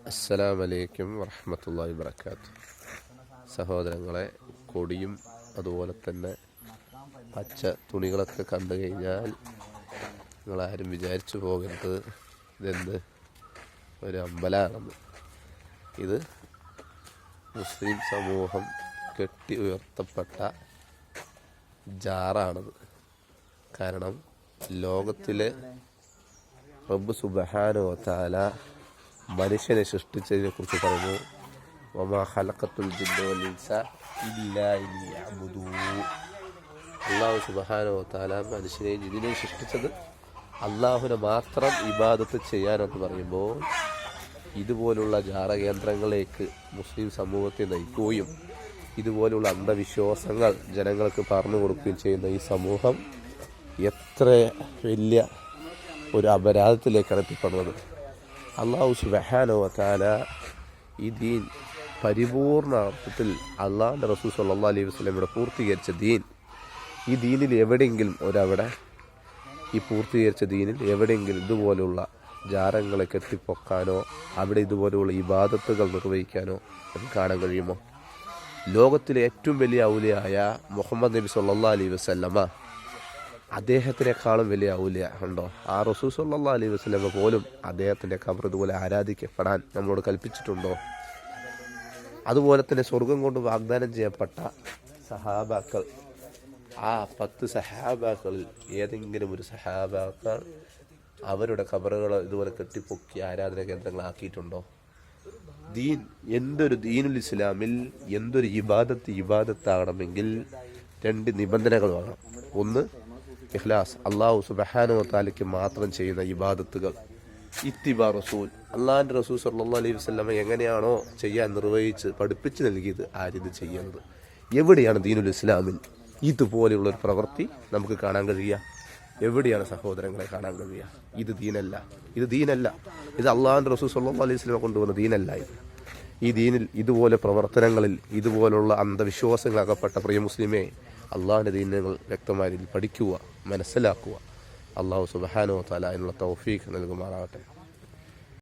അസ്സലാമു അലൈക്കും വറഹ്മത്തുള്ളാഹി വബറകാതുഹു. സഹോദരങ്ങളെ, കൊടിയും അതുപോലെ തന്നെ പച്ച തുണികളൊക്കെ കണ്ടു കഴിഞ്ഞാൽ നിങ്ങളാരും വിചാരിച്ചു പോകരുത് ഇതെന്ത് ഒരു അമ്പലമാണെന്ന്. ഇത് മുസ്ലിം സമൂഹം കെട്ടി ഉയർത്തപ്പെട്ട ജാറാണത്. കാരണം ലോകത്തിലെ റബ്ബ് സുബ്ഹാനഹു വ തആല മനുഷ്യനെ സൃഷ്ടിച്ചതിനെ കുറിച്ച് പറഞ്ഞു, വമാ ഖലഖത്തുൽ ജിന്ന വൽ ഇൻസ ഇല്ലാ ലിയഅ്ബുദൂൻ. അല്ലാഹു സുബ്ഹാനഹു വ തആല മനുഷ്യനെയും ജിന്നിനെയും സൃഷ്ടിച്ചത് അള്ളാഹുവിനെ മാത്രം ഇബാദത്ത് ചെയ്യാനെന്ന് പറയുമ്പോൾ ഇതുപോലുള്ള ജാറകേന്ദ്രങ്ങളിലേക്ക് മുസ്ലിം സമൂഹത്തെ നയിക്കുകയും ഇതുപോലുള്ള അന്ധവിശ്വാസങ്ങൾ ജനങ്ങൾക്ക് പറഞ്ഞു കൊടുക്കുകയും ചെയ്യുന്ന ഈ സമൂഹം എത്ര വലിയ ഒരു അപരാധത്തിലേക്കാണ് എത്തിപ്പെടുന്നത്. അള്ളാഹു സുബ്ഹാനഹു വ തആല ഈ ദീൻ പരിപൂർണ അർത്ഥത്തിൽ അള്ളാഹുവിൻ്റെ റസൂൽ സ്വല്ലല്ലാഹു അലൈഹി വസല്ലമയുടെ പൂർത്തീകരിച്ച ദീൻ, ഈ ദീനിൽ എവിടെയെങ്കിലും ഈ പൂർത്തീകരിച്ച ദീനിൽ എവിടെയെങ്കിലും ഇതുപോലുള്ള ജാരങ്ങളെ കെട്ടിപ്പൊക്കാനോ അവിടെ ഇതുപോലെയുള്ള ഇബാദത്തുകൾ നിർവഹിക്കാനോ നമുക്ക് കാണാൻ കഴിയുമോ? ലോകത്തിലെ ഏറ്റവും വലിയ ഔലിയായ മുഹമ്മദ് നബി സ്വല്ലല്ലാഹു അലൈഹി വസല്ലമ, അദ്ദേഹത്തിനേക്കാളും വലിയ ഔലിയ ഉണ്ടോ? ആ റസൂൽ സ്വല്ലല്ലാഹു അലൈഹി വസല്ലമ പോലും അദ്ദേഹത്തിൻ്റെ ഖബർ ഇതുപോലെ ആരാധിക്കപ്പെടാൻ നമ്മളോട് കൽപ്പിച്ചിട്ടുണ്ടോ? അതുപോലെ തന്നെ സ്വർഗം കൊണ്ട് വാഗ്ദാനം ചെയ്യപ്പെട്ട സഹാബാക്കൾ, ആ 10 സഹാബാക്കളിൽ ഏതെങ്കിലും ഒരു സഹാബാക്കൾ അവരുടെ ഖബറുകൾ ഇതുപോലെ കെട്ടിപ്പൊക്കി ആരാധന കേന്ദ്രങ്ങളാക്കിയിട്ടുണ്ടോ? ദീൻ, എന്തൊരു ദീനുൽ ഇസ്ലാമിൽ എന്തൊരു ഇബാദത്താകണമെങ്കിൽ 2 നിബന്ധനകൾ വേണം. ഒന്ന്, ഇഖ്ലാസ്, അള്ളാഹു സുബ്ഹാനഹു വ തആലയ്ക്ക് മാത്രം ചെയ്യുന്ന ഇബാദത്തുകൾ. ഇത്തിബാ റസൂൽ, അള്ളാഹിൻ്റെ റസൂൽ സ്വല്ലല്ലാഹു അലൈഹി വസല്ലമ എങ്ങനെയാണോ ചെയ്യാൻ നിർവഹിച്ച് പഠിപ്പിച്ച് നൽകിയത് ആ രീതി ചെയ്യുന്നത്. എവിടെയാണ് ദീനുൽ ഇസ്ലാമിൽ ഇതുപോലെയുള്ളൊരു പ്രവൃത്തി നമുക്ക് കാണാൻ കഴിയുക? എവിടെയാണ് സഹോദരങ്ങളെ കാണാൻ കഴിയുക? ഇത് ദീനല്ല. ഇത് അള്ളാഹിൻ്റെ റസൂൽ സ്വല്ലല്ലാഹു അലൈഹി വസല്ലമ കൊണ്ടുവന്ന ദീനല്ല. ഈ ദീനിൽ ഇതുപോലെ പ്രവർത്തനങ്ങളിൽ ഇതുപോലുള്ള അന്ധവിശ്വാസങ്ങളാകപ്പെട്ട പ്രിയ മുസ്ലിമേ, അള്ളാഹിൻ്റെ ദീനുകൾ വ്യക്തമായി പഠിക്കുക, മനസ്സിലാക്കുക. അള്ളാഹു സുബ്ഹാനഹു വ തആല അതിനുള്ള തൗഫീഖ് നൽകുമാറാകട്ടെ.